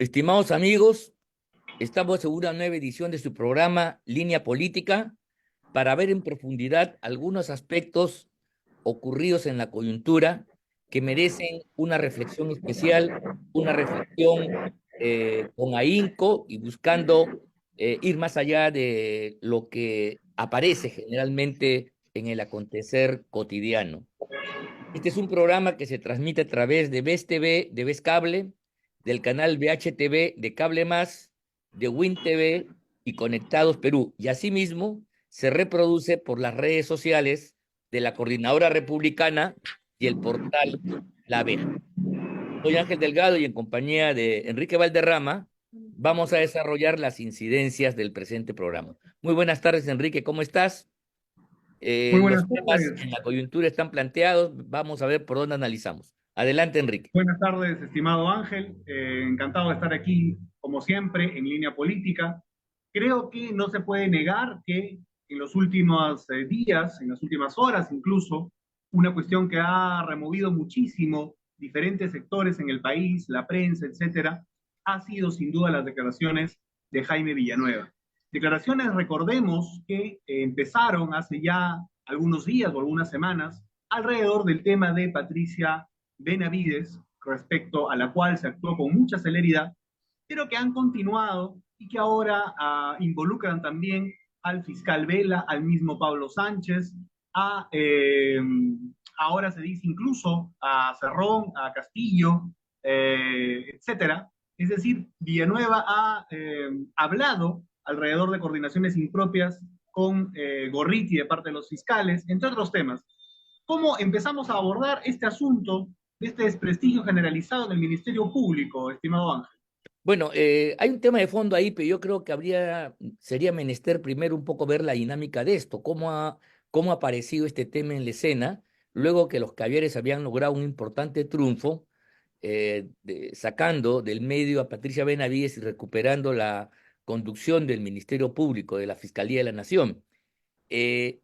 Estimados amigos, estamos en una nueva edición de su programa Línea Política para ver en profundidad algunos aspectos ocurridos en la coyuntura que merecen una reflexión especial, una reflexión con ahínco y buscando ir más allá de lo que aparece generalmente en el acontecer cotidiano. Este es un programa que se transmite a través de VES TV, de VES Cable, del canal VHTV, de Cable Más, de Win TV y Conectados Perú. Y asimismo se reproduce por las redes sociales de la Coordinadora Republicana y el portal La Abeja. Soy Ángel Delgado y en compañía de Enrique Valderrama vamos a desarrollar las incidencias del presente programa. Muy buenas tardes, Enrique, ¿cómo estás? Muy Los buenas temas tardes. en la coyuntura están planteados. Vamos a ver por dónde analizamos. Adelante, Enrique. Buenas tardes, estimado Ángel. Encantado de estar aquí, como siempre, en línea política. Creo que no se puede negar que en los últimos días, en las últimas horas incluso, una cuestión que ha removido muchísimo diferentes sectores en el país, la prensa, etcétera, ha sido sin duda las declaraciones de Jaime Villanueva. Declaraciones, recordemos, que empezaron hace ya algunos días o algunas semanas alrededor del tema de Patricia Benavides, respecto a la cual se actuó con mucha celeridad, pero que han continuado y que ahora involucran también al fiscal Vela, al mismo Pablo Sánchez, a, ahora se dice incluso a Cerrón, a Castillo, etcétera. Es decir, Villanueva ha hablado alrededor de coordinaciones impropias con Gorriti de parte de los fiscales, entre otros temas. ¿Cómo empezamos a abordar este asunto de este desprestigio generalizado del Ministerio Público, estimado Ángel? Bueno, hay un tema de fondo ahí, pero yo creo que sería menester primero un poco ver la dinámica de esto, cómo ha aparecido este tema en la escena, luego que los caviares habían logrado un importante triunfo, sacando del medio a Patricia Benavides y recuperando la conducción del Ministerio Público, de la Fiscalía de la Nación.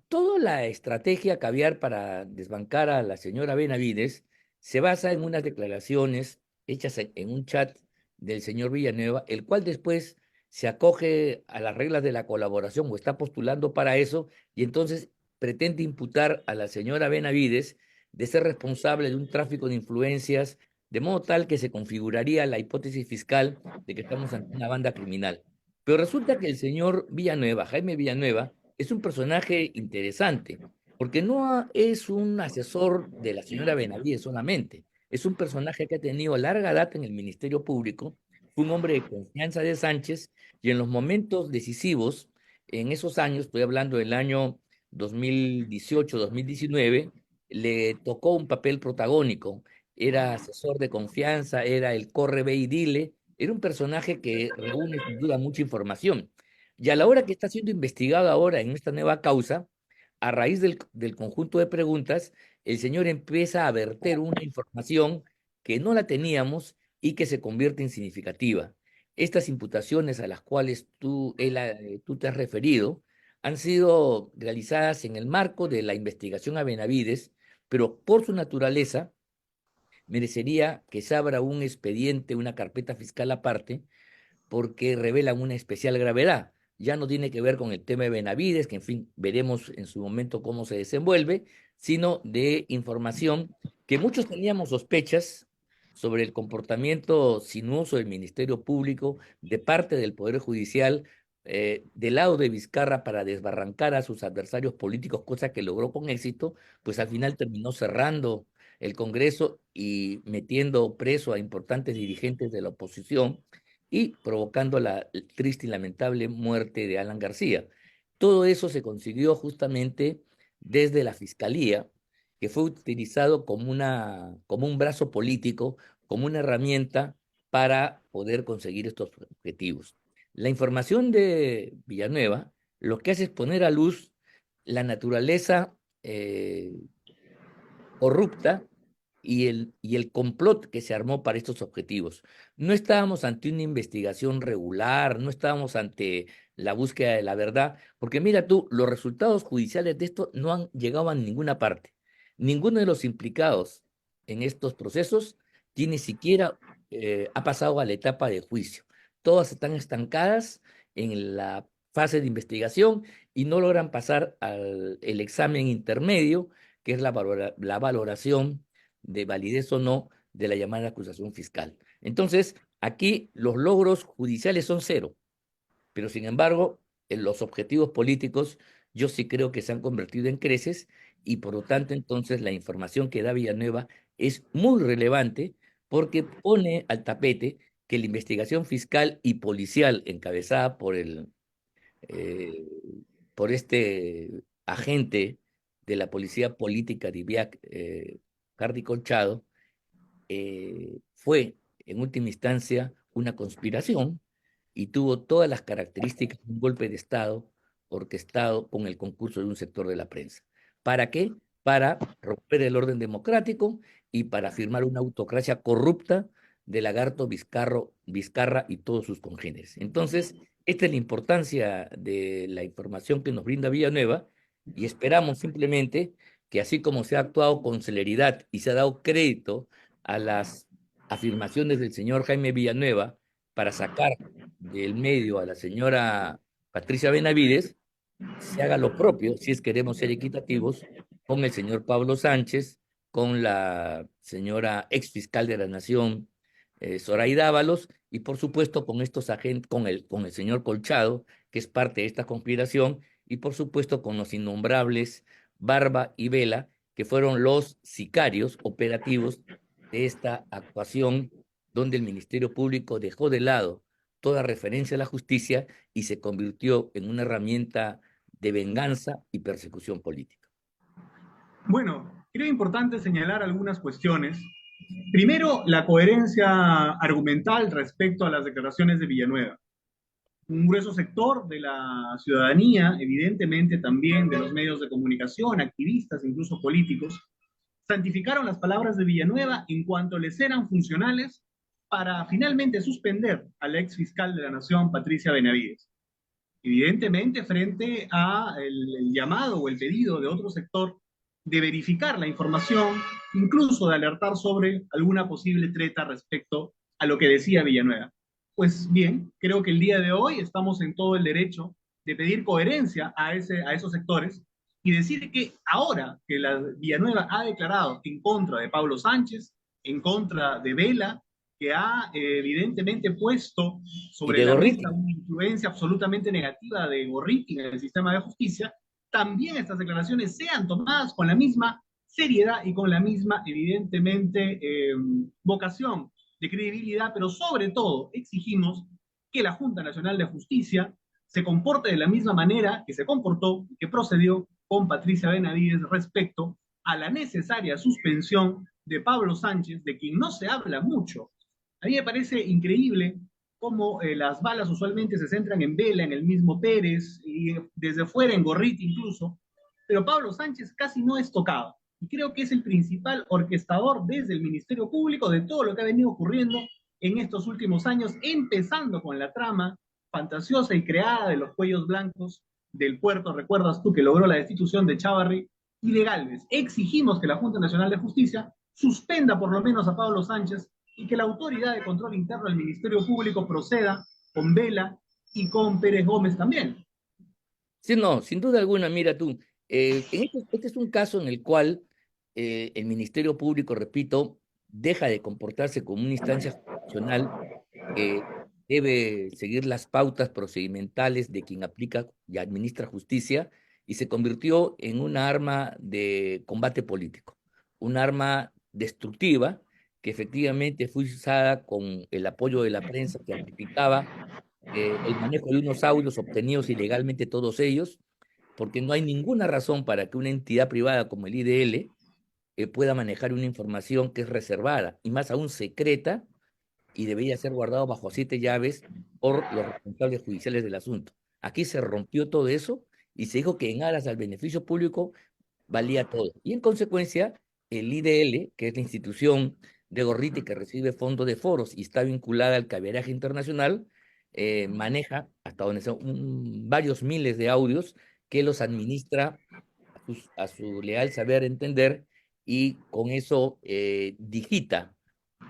Toda la estrategia caviar para desbancar a la señora Benavides se basa en unas declaraciones hechas en un chat del señor Villanueva, el cual después se acoge a las reglas de la colaboración o está postulando para eso y entonces pretende imputar a la señora Benavides de ser responsable de un tráfico de influencias, de modo tal que se configuraría la hipótesis fiscal de que estamos ante una banda criminal. Pero resulta que el señor Villanueva, Jaime Villanueva, es un personaje interesante, porque no es un asesor de la señora Benavides solamente, es un personaje que ha tenido larga data en el Ministerio Público, fue un hombre de confianza de Sánchez y en los momentos decisivos, en esos años, estoy hablando del año 2018-2019, le tocó un papel protagónico, era asesor de confianza, era el corre, ve y dile, era un personaje que reúne sin duda mucha información. Y a la hora que está siendo investigado ahora en esta nueva causa, a raíz del conjunto de preguntas, el señor empieza a verter una información que no la teníamos y que se convierte en significativa. Estas imputaciones a las cuales tú te has referido han sido realizadas en el marco de la investigación a Benavides, pero por su naturaleza merecería que se abra un expediente, una carpeta fiscal aparte, porque revelan una especial gravedad. Ya no tiene que ver con el tema de Benavides, que en fin, veremos en su momento cómo se desenvuelve, sino de información que muchos teníamos sospechas sobre el comportamiento sinuoso del Ministerio Público de parte del Poder Judicial, del lado de Vizcarra para desbarrancar a sus adversarios políticos, cosa que logró con éxito, pues al final terminó cerrando el Congreso y metiendo preso a importantes dirigentes de la oposición y provocando la triste y lamentable muerte de Alan García. Todo eso se consiguió justamente desde la Fiscalía, que fue utilizado como un brazo político, como una herramienta para poder conseguir estos objetivos. La información de Villanueva lo que hace es poner a luz la naturaleza corrupta y el complot que se armó para estos objetivos. No estábamos ante una investigación regular, no estábamos ante la búsqueda de la verdad, porque mira tú, los resultados judiciales de esto no han llegado a ninguna parte. Ninguno de los implicados en estos procesos tiene siquiera ha pasado a la etapa de juicio. Todas están estancadas en la fase de investigación y no logran pasar al el examen intermedio, que es la valoración de validez o no de la llamada acusación fiscal. Entonces, aquí los logros judiciales son cero, pero sin embargo, en los objetivos políticos yo sí creo que se han convertido en creces y por lo tanto entonces la información que da Villanueva es muy relevante porque pone al tapete que la investigación fiscal y policial encabezada eh, por este agente de la policía política de IBIAC, Cardi Colchado, fue en última instancia una conspiración y tuvo todas las características de un golpe de Estado orquestado con el concurso de un sector de la prensa. ¿Para qué? Para romper el orden democrático y para firmar una autocracia corrupta de Lagarto, Vizcarra y todos sus congéneres. Entonces, esta es la importancia de la información que nos brinda Villanueva y esperamos simplemente que así como se ha actuado con celeridad y se ha dado crédito a las afirmaciones del señor Jaime Villanueva para sacar del medio a la señora Patricia Benavides, se haga lo propio, si es queremos ser equitativos, con el señor Pablo Sánchez, con la señora ex fiscal de la Nación, Zoraida Ábalos, y por supuesto con estos agentes, con el señor Colchado, que es parte de esta conspiración, y por supuesto con los innombrables Barba y Vela, que fueron los sicarios operativos de esta actuación donde el Ministerio Público dejó de lado toda referencia a la justicia y se convirtió en una herramienta de venganza y persecución política. Bueno, creo importante señalar algunas cuestiones. Primero, la coherencia argumental respecto a las declaraciones de Villanueva. Un grueso sector de la ciudadanía, evidentemente también de los medios de comunicación, activistas, incluso políticos, santificaron las palabras de Villanueva en cuanto les eran funcionales para finalmente suspender al ex fiscal de la Nación, Patricia Benavides. Evidentemente, frente a el llamado o el pedido de otro sector de verificar la información, incluso de alertar sobre alguna posible treta respecto a lo que decía Villanueva. Pues bien, creo que el día de hoy estamos en todo el derecho de pedir coherencia a esos sectores y decir que ahora que la Villanueva ha declarado en contra de Pablo Sánchez, en contra de Vela, que ha evidentemente puesto Y sobre de la mesa Gorriti, una influencia absolutamente negativa de Gorriti en el sistema de justicia, también estas declaraciones sean tomadas con la misma seriedad y con la misma, evidentemente, vocación de credibilidad, pero sobre todo exigimos que la Junta Nacional de Justicia se comporte de la misma manera que se comportó y que procedió con Patricia Benavides respecto a la necesaria suspensión de Pablo Sánchez, de quien no se habla mucho. A mí me parece increíble cómo las balas usualmente se centran en Vela, en el mismo Pérez, y desde fuera en Gorriti incluso, pero Pablo Sánchez casi no es tocado. Y creo que es el principal orquestador desde el Ministerio Público de todo lo que ha venido ocurriendo en estos últimos años, empezando con la trama fantasiosa y creada de los cuellos blancos del puerto, recuerdas tú, que logró la destitución de Chávarri y de Gálvez. Exigimos que la Junta Nacional de Justicia suspenda por lo menos a Pablo Sánchez y que la autoridad de control interno del Ministerio Público proceda con Vela y con Pérez Gómez también. sí, no, sin duda alguna, mira tú, este es un caso en el cual el Ministerio Público, repito, deja de comportarse como una instancia jurisdiccional que debe seguir las pautas procedimentales de quien aplica y administra justicia y se convirtió en una arma de combate político, un arma destructiva que efectivamente fue usada con el apoyo de la prensa que amplificaba el manejo de unos audios obtenidos ilegalmente todos ellos, porque no hay ninguna razón para que una entidad privada como el IDL pueda manejar una información que es reservada y más aún secreta y debería ser guardado bajo 7 llaves por los responsables judiciales del asunto. Aquí se rompió todo eso y se dijo que en aras al beneficio público valía todo. Y en consecuencia, el IDL, que es la institución de Gorriti que recibe fondos de foros y está vinculada al caberaje internacional, maneja hasta donde son varios miles de audios que los administra a su leal saber entender y con eso digita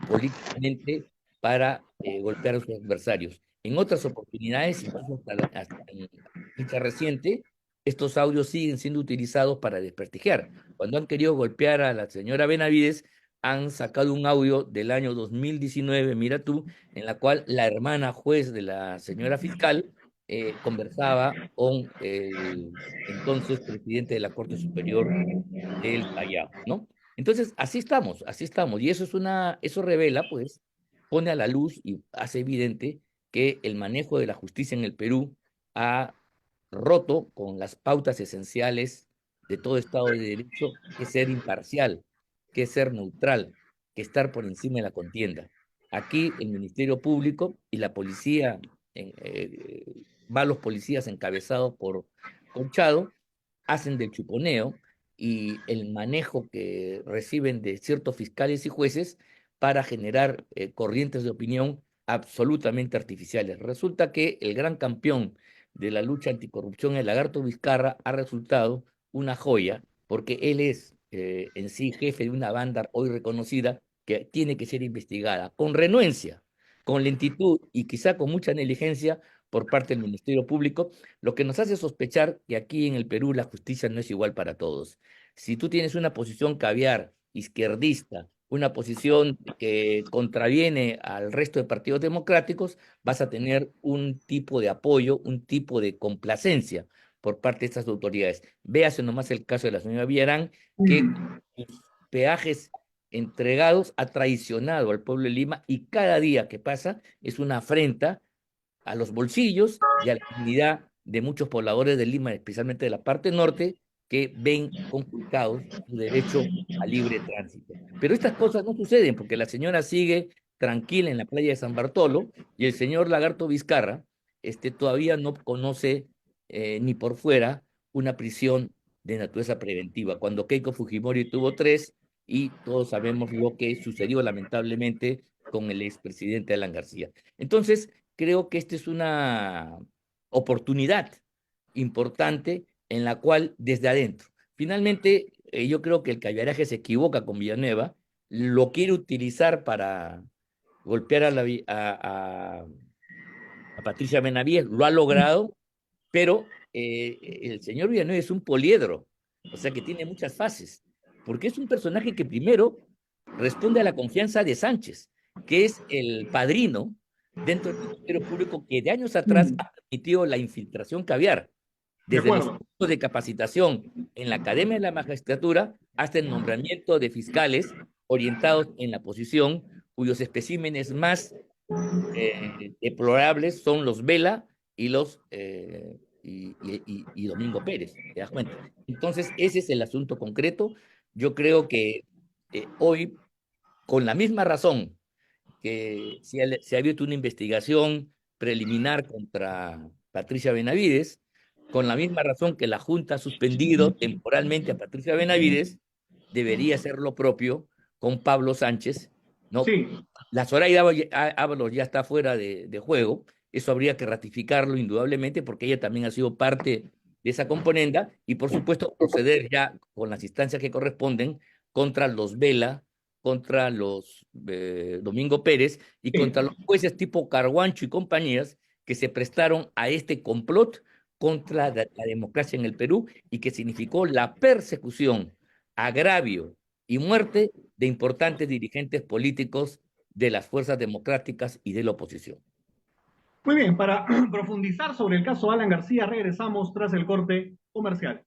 políticamente para golpear a sus adversarios. En otras oportunidades, incluso hasta en fecha reciente, estos audios siguen siendo utilizados para desprestigiar. Cuando han querido golpear a la señora Benavides, han sacado un audio del año 2019, mira tú, en la cual la hermana juez de la señora fiscal conversaba con el entonces presidente de la Corte Superior del Callao, ¿no? Entonces, así estamos, y eso revela, pues, pone a la luz y hace evidente que el manejo de la justicia en el Perú ha roto con las pautas esenciales de todo Estado de Derecho, que es ser imparcial, que es ser neutral, que estar por encima de la contienda. Aquí el Ministerio Público y la policía, va los policías encabezados por Conchado, hacen del chuponeo y el manejo que reciben de ciertos fiscales y jueces para generar corrientes de opinión absolutamente artificiales. Resulta que el gran campeón de la lucha anticorrupción, el Lagarto Vizcarra, ha resultado una joya porque él es en sí jefe de una banda hoy reconocida que tiene que ser investigada con renuencia, con lentitud y quizá con mucha negligencia por parte del Ministerio Público, lo que nos hace sospechar que aquí en el Perú la justicia no es igual para todos. Si tú tienes una posición caviar, izquierdista, una posición que contraviene al resto de partidos democráticos, vas a tener un tipo de apoyo, un tipo de complacencia por parte de estas autoridades. Véase nomás el caso de la señora Villarán, que con sus peajes entregados ha traicionado al pueblo de Lima y cada día que pasa es una afrenta a los bolsillos y a la dignidad de muchos pobladores de Lima, especialmente de la parte norte, que ven conculcados su derecho a libre tránsito. Pero estas cosas no suceden porque la señora sigue tranquila en la playa de San Bartolo y el señor Lagarto Vizcarra todavía no conoce ni por fuera una prisión de naturaleza preventiva, cuando Keiko Fujimori tuvo tres y todos sabemos lo que sucedió lamentablemente con el expresidente Alan García. Entonces, creo que esta es una oportunidad importante en la cual desde adentro. Finalmente, yo creo que el Callaraje se equivoca con Villanueva, lo quiere utilizar para golpear a Patricia Benavides, lo ha logrado, pero el señor Villanueva es un poliedro, o sea que tiene muchas fases, porque es un personaje que primero responde a la confianza de Sánchez, que es el padrino dentro del Ministerio Público que de años atrás ha permitido la infiltración caviar, De desde los acuerdo. cursos de capacitación en la Academia de la Magistratura hasta el nombramiento de fiscales orientados en la posición, cuyos especímenes más deplorables son los Vela y y Domingo Pérez, ¿te das cuenta? Entonces, ese es el asunto concreto. Yo creo que hoy, con la misma razón que se ha abierto una investigación preliminar contra Patricia Benavides, con la misma razón que la Junta ha suspendido temporalmente a Patricia Benavides, debería hacer lo propio con Pablo Sánchez, ¿no? Sí, La Zoraida Ábalos ya está fuera de juego, eso habría que ratificarlo indudablemente porque ella también ha sido parte de esa componenda y por supuesto proceder ya con las instancias que corresponden contra los Vela, contra los Domingo Pérez y sí. contra los jueces tipo Carguancho y compañías que se prestaron a este complot contra la democracia en el Perú y que significó la persecución, agravio y muerte de importantes dirigentes políticos de las fuerzas democráticas y de la oposición. Muy bien, para profundizar sobre el caso Alan García, regresamos tras el corte comercial.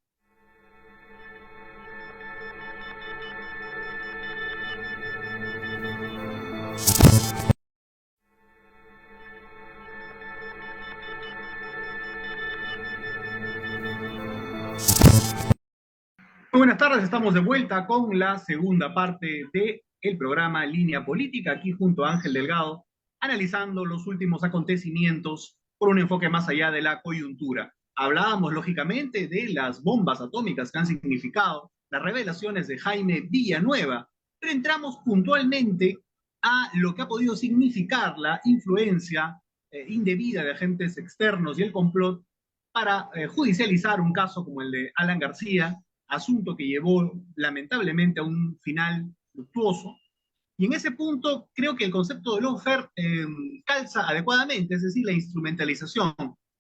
Muy buenas tardes, estamos de vuelta con la segunda parte del programa Línea Política, aquí junto a Ángel Delgado, analizando los últimos acontecimientos por un enfoque más allá de la coyuntura. Hablábamos, lógicamente, de las bombas atómicas que han significado las revelaciones de Jaime Villanueva, pero entramos puntualmente a lo que ha podido significar la influencia indebida de agentes externos y el complot para judicializar un caso como el de Alan García, asunto que llevó lamentablemente a un final luctuoso, Y en ese punto creo que el concepto de lawfare calza adecuadamente, es decir, la instrumentalización,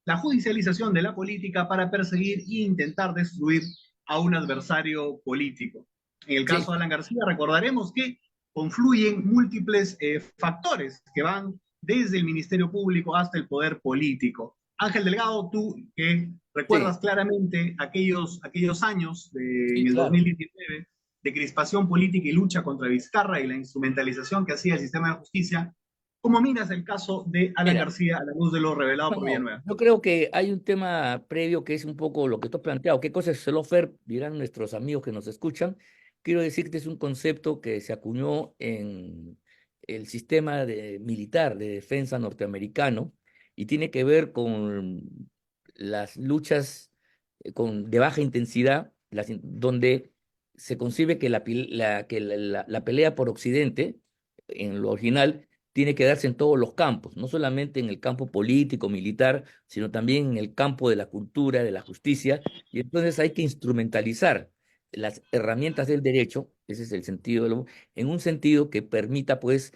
la judicialización de la política para perseguir e intentar destruir a un adversario político. En el Sí, caso de Alan García, recordaremos que confluyen múltiples factores que van desde el Ministerio Público hasta el poder político. Ángel Delgado, tú que sí, recuerdas claramente aquellos años sí, en el claro. 2019 de crispación política y lucha contra Vizcarra y la instrumentalización que hacía el sistema de justicia, ¿cómo miras el caso de Alan Mira, García a la luz de lo revelado no, por no, Villanueva? yo creo que hay un tema previo que es un poco lo que tú has planteado. ¿Qué cosa es el lawfare? Dirán nuestros amigos que nos escuchan. Quiero decirte, es un concepto que se acuñó en el sistema militar de defensa norteamericano y tiene que ver con las luchas de baja intensidad, donde se concibe que la pelea por Occidente, en lo original, tiene que darse en todos los campos, no solamente en el campo político, militar, sino también en el campo de la cultura, de la justicia, y entonces hay que instrumentalizar las herramientas del derecho, ese es el sentido, en un sentido que permita pues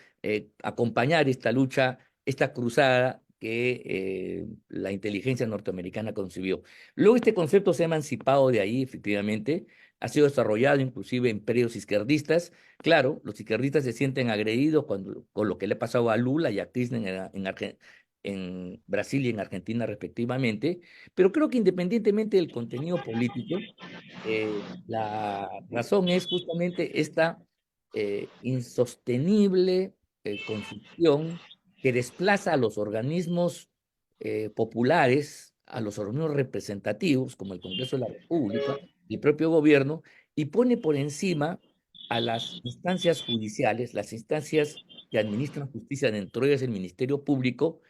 acompañar esta lucha, esta cruzada que la inteligencia norteamericana concibió. Luego este concepto se ha emancipado de ahí, efectivamente, ha sido desarrollado inclusive en periodos izquierdistas. Claro, los izquierdistas se sienten agredidos con lo que le ha pasado a Lula y a Kirchner en Brasil y en Argentina respectivamente, pero creo que independientemente del contenido político, la razón es justamente esta insostenible construcción que desplaza a los organismos populares, a los organismos representativos, como el Congreso de la República, el propio gobierno, y pone por encima a las instancias judiciales, las instancias que administran justicia, dentro de ellas el Ministerio Público,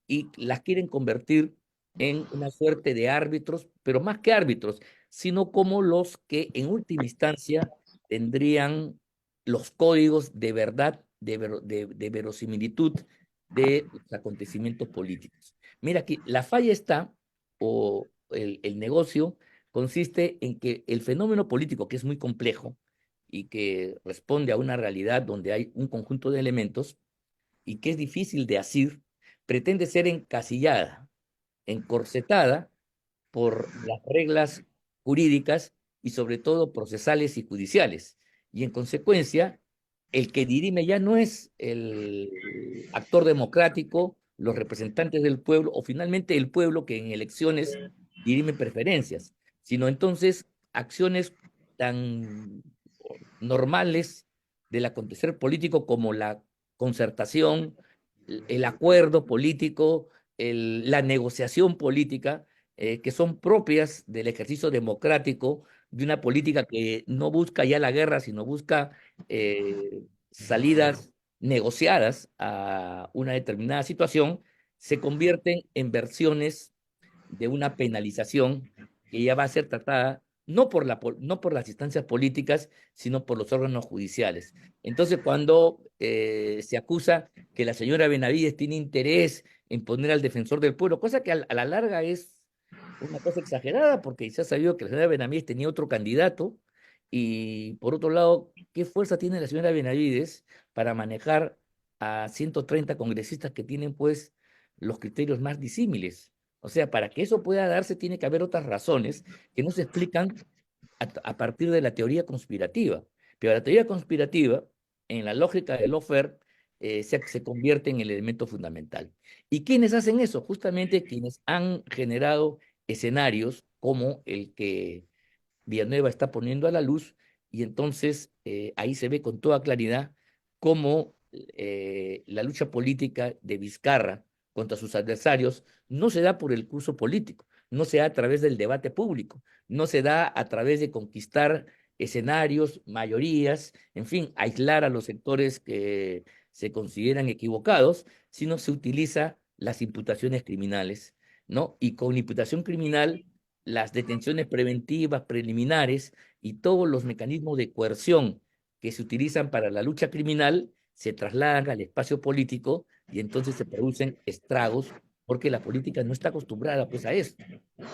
y las quieren convertir en una suerte de árbitros, pero más que árbitros, sino como los que en última instancia tendrían los códigos de verdad, de verosimilitud de los acontecimientos políticos. Mira aquí, la falla está, o el negocio consiste en que el fenómeno político, que es muy complejo y que responde a una realidad donde hay un conjunto de elementos y que es difícil de asir, pretende ser encasillada, encorsetada por las reglas jurídicas y sobre todo procesales y judiciales. Y en consecuencia, el que dirime ya no es el actor democrático, los representantes del pueblo o finalmente el pueblo que en elecciones dirime preferencias, sino entonces acciones tan normales del acontecer político como la concertación, el acuerdo político, la negociación política, que son propias del ejercicio democrático de una política que no busca ya la guerra, sino busca salidas negociadas a una determinada situación, se convierten en versiones de una penalización que ya va a ser tratada no por las instancias políticas, sino por los órganos judiciales. Entonces, cuando se acusa que la señora Benavides tiene interés en poner al defensor del pueblo, cosa que a la larga es una cosa exagerada, porque se ha sabido que la señora Benavides tenía otro candidato, y por otro lado, ¿qué fuerza tiene la señora Benavides para manejar a 130 congresistas que tienen pues los criterios más disímiles? O sea, para que eso pueda darse tiene que haber otras razones que no se explican a partir de la teoría conspirativa. Pero la teoría conspirativa, en la lógica del lawfare, se convierte en el elemento fundamental. ¿Y quiénes hacen eso? Justamente quienes han generado escenarios como el que Villanueva está poniendo a la luz, y entonces ahí se ve con toda claridad cómo la lucha política de Vizcarra contra sus adversarios no se da por el curso político, no se da a través del debate público, no se da a través de conquistar escenarios, mayorías, en fin, aislar a los sectores que se consideran equivocados, sino se utiliza las imputaciones criminales, ¿no? Y con imputación criminal, las detenciones preventivas, preliminares y todos los mecanismos de coerción que se utilizan para la lucha criminal se trasladan al espacio político, y entonces se producen estragos porque la política no está acostumbrada pues a eso.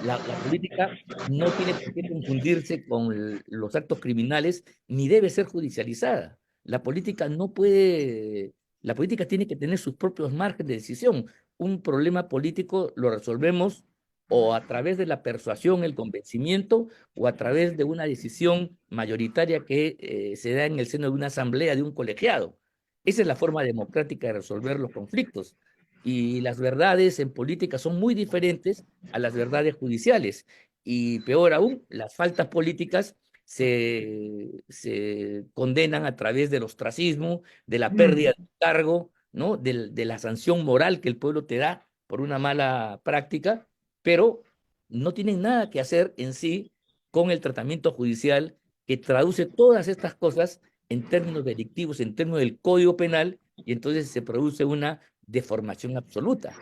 La política no tiene por qué confundirse con los actos criminales ni debe ser judicializada. La política no puede, la política tiene que tener sus propios márgenes de decisión. Un problema político lo resolvemos o a través de la persuasión, el convencimiento, o a través de una decisión mayoritaria que se da en el seno de una asamblea, de un colegiado. Esa es la forma democrática de resolver los conflictos. Y las verdades en política son muy diferentes a las verdades judiciales. Y peor aún, las faltas políticas se condenan a través del ostracismo, de la pérdida Mm, de cargo, ¿no? De la sanción moral que el pueblo te da por una mala práctica, pero no tienen nada que hacer en sí con el tratamiento judicial que traduce todas estas cosas en términos delictivos, en términos del Código Penal, y entonces se produce una deformación absoluta.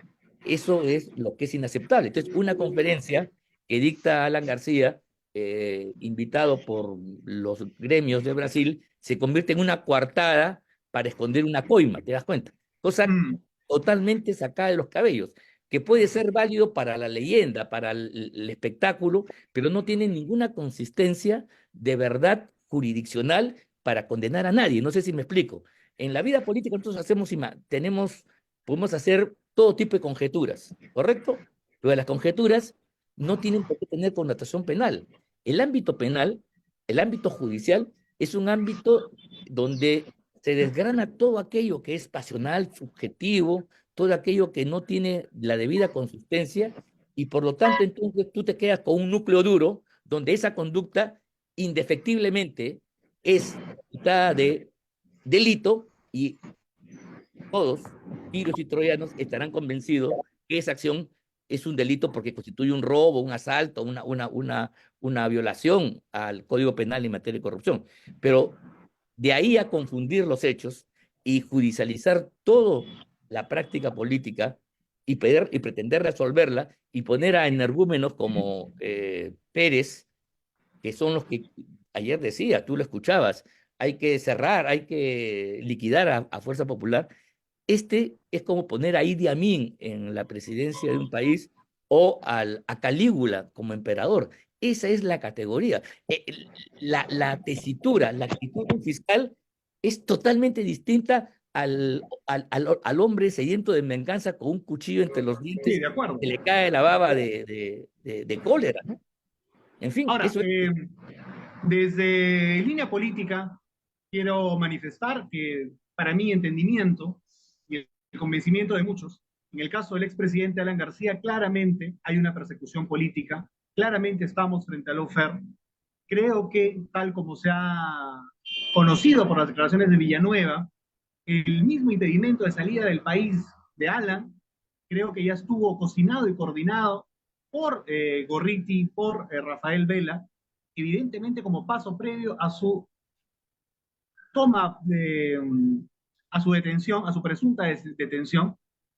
Eso es lo que es inaceptable. Entonces, una conferencia que dicta Alan García, invitado por los gremios de Brasil, se convierte en una coartada para esconder una coima, ¿te das cuenta? Cosa mm. totalmente sacada de los cabellos, que puede ser válido para la leyenda, para el espectáculo, pero no tiene ninguna consistencia de verdad jurisdiccional para condenar a nadie. No sé si me explico. En la vida política nosotros podemos hacer todo tipo de conjeturas, ¿correcto? Pero las conjeturas no tienen por qué tener connotación penal. El ámbito penal, el ámbito judicial, es un ámbito donde se desgrana todo aquello que es pasional, subjetivo, todo aquello que no tiene la debida consistencia, y por lo tanto entonces tú te quedas con un núcleo duro donde esa conducta indefectiblemente es capitada de delito, y todos, tiros y troyanos, estarán convencidos que esa acción es un delito porque constituye un robo, un asalto, una violación al Código Penal en materia de corrupción. Pero de ahí a confundir los hechos y judicializar toda la práctica política y pretender resolverla y poner a energúmenos como Pérez, que son los que ayer decía, tú lo escuchabas, hay que cerrar, hay que liquidar a Fuerza Popular. Este es como poner a Idi Amin en la presidencia de un país o a Calígula como emperador. Esa es la categoría. La tesitura, la actitud de un fiscal es totalmente distinta al hombre sediento de venganza con un cuchillo entre los Sí, dientes de acuerdo. que le cae la baba de cólera, ¿no? En fin, Ahora, eso es. desde línea política, quiero manifestar que para mi entendimiento y el convencimiento de muchos, en el caso del expresidente Alan García, claramente hay una persecución política, claramente estamos frente a lawfare. Creo que, tal como se ha conocido por las declaraciones de Villanueva, el mismo impedimento de salida del país de Alan, creo que ya estuvo cocinado y coordinado por Gorriti, por Rafael Vela, evidentemente como paso previo a su toma, a su detención, a su presunta detención.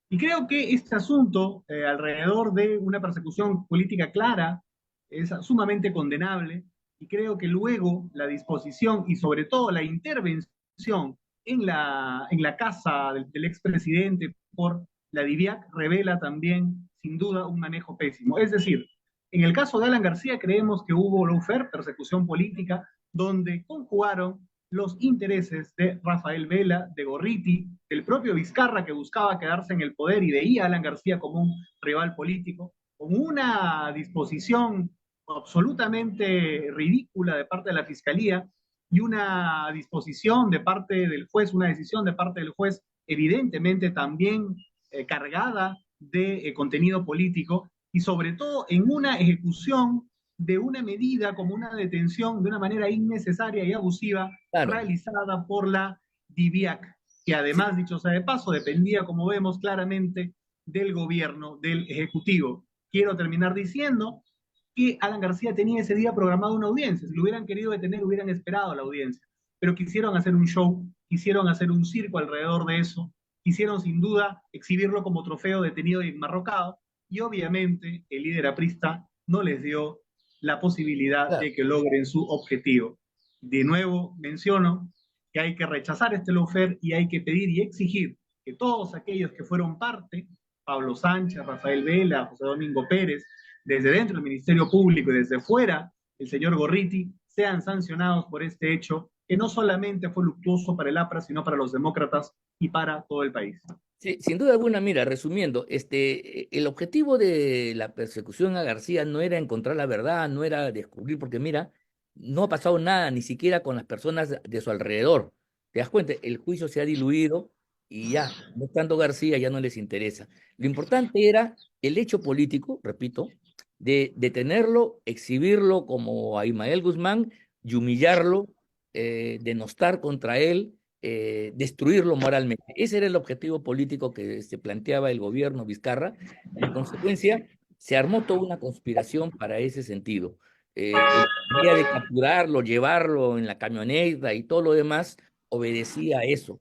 Y creo que este asunto, alrededor de una persecución política clara, es sumamente condenable. Y creo que luego la disposición y sobre todo la intervención en la casa del expresidente por la DIVIAC revela también, sin duda, un manejo pésimo. Es decir, en el caso de Alan García creemos que hubo lawfare, persecución política, donde conjugaron los intereses de Rafael Vela, de Gorriti, del propio Vizcarra, que buscaba quedarse en el poder y veía a Alan García como un rival político, con una disposición absolutamente ridícula de parte de la Fiscalía y una disposición de parte del juez, una decisión de parte del juez evidentemente también cargada de contenido político, y sobre todo en una ejecución de una medida como una detención de una manera innecesaria y abusiva Claro, realizada por la DIVIAC, que sí, además, dicho sea de paso, dependía, como vemos claramente, del gobierno, del Ejecutivo. Quiero terminar diciendo que Alan García tenía ese día programado una audiencia. Si lo hubieran querido detener, hubieran esperado la audiencia. Pero quisieron hacer un show, quisieron hacer un circo alrededor de eso, quisieron sin duda exhibirlo como trofeo detenido y enmarrocado, y obviamente el líder aprista no les dio la posibilidad claro. de que logren su objetivo. De nuevo menciono que hay que rechazar este lawfare y hay que pedir y exigir que todos aquellos que fueron parte, Pablo Sánchez, Rafael Vela, José Domingo Pérez, desde dentro del Ministerio Público y desde fuera, el señor Gorriti, sean sancionados por este hecho que no solamente fue luctuoso para el APRA, sino para los demócratas y para todo el país. Sí, sin duda alguna, mira, resumiendo, el objetivo de la persecución a García no era encontrar la verdad, no era descubrir, porque mira, no ha pasado nada, ni siquiera con las personas de su alrededor. ¿Te das cuenta? El juicio se ha diluido y ya, no estando García, ya no les interesa. Lo importante era el hecho político, repito, de detenerlo, exhibirlo como a Ismael Guzmán y humillarlo, denostar contra él, destruirlo moralmente. Ese era el objetivo político que se planteaba el gobierno Vizcarra. En consecuencia, se armó toda una conspiración para ese sentido. La idea de capturarlo, llevarlo en la camioneta y todo lo demás obedecía a eso.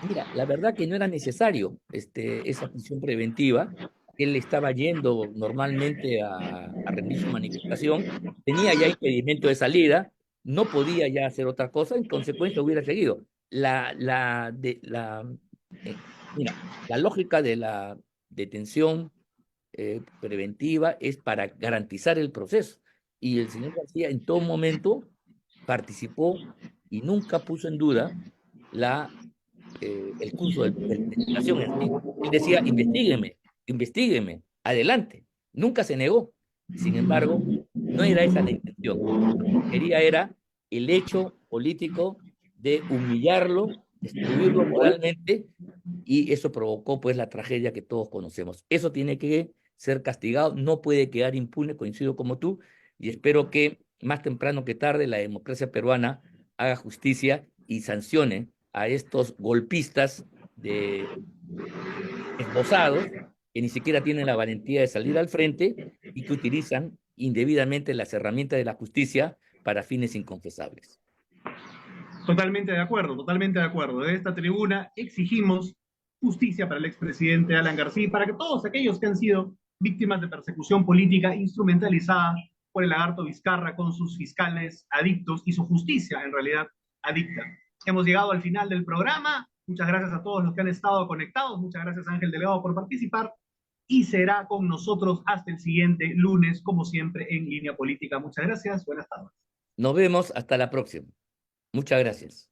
Mira, la verdad que no era necesario esa prisión preventiva. Él estaba yendo normalmente a rendir su manifestación, tenía ya impedimento de salida, no podía ya hacer otra cosa, en consecuencia hubiera seguido. Eh, mira, la lógica de la detención preventiva es para garantizar el proceso. Y el señor García en todo momento participó y nunca puso en duda el curso de la investigación en sí. Él decía, investigueme, investigueme, adelante. Nunca se negó. Sin embargo, no era esa la intención. Lo que quería era el hecho político de humillarlo, destruirlo moralmente, y eso provocó pues la tragedia que todos conocemos. Eso tiene que ser castigado, no puede quedar impune, coincido como tú, y espero que más temprano que tarde la democracia peruana haga justicia y sancione a estos golpistas esbozados que ni siquiera tienen la valentía de salir al frente y que utilizan indebidamente las herramientas de la justicia para fines inconfesables. Totalmente de acuerdo, totalmente de acuerdo. De esta tribuna exigimos justicia para el expresidente Alan García y para que todos aquellos que han sido víctimas de persecución política instrumentalizada por el lagarto Vizcarra con sus fiscales adictos y su justicia en realidad adicta. Hemos llegado al final del programa. Muchas gracias a todos los que han estado conectados. Muchas gracias Ángel Delegado por participar y será con nosotros hasta el siguiente lunes, como siempre, en Línea Política. Muchas gracias. Buenas tardes. Nos vemos hasta la próxima. Muchas gracias.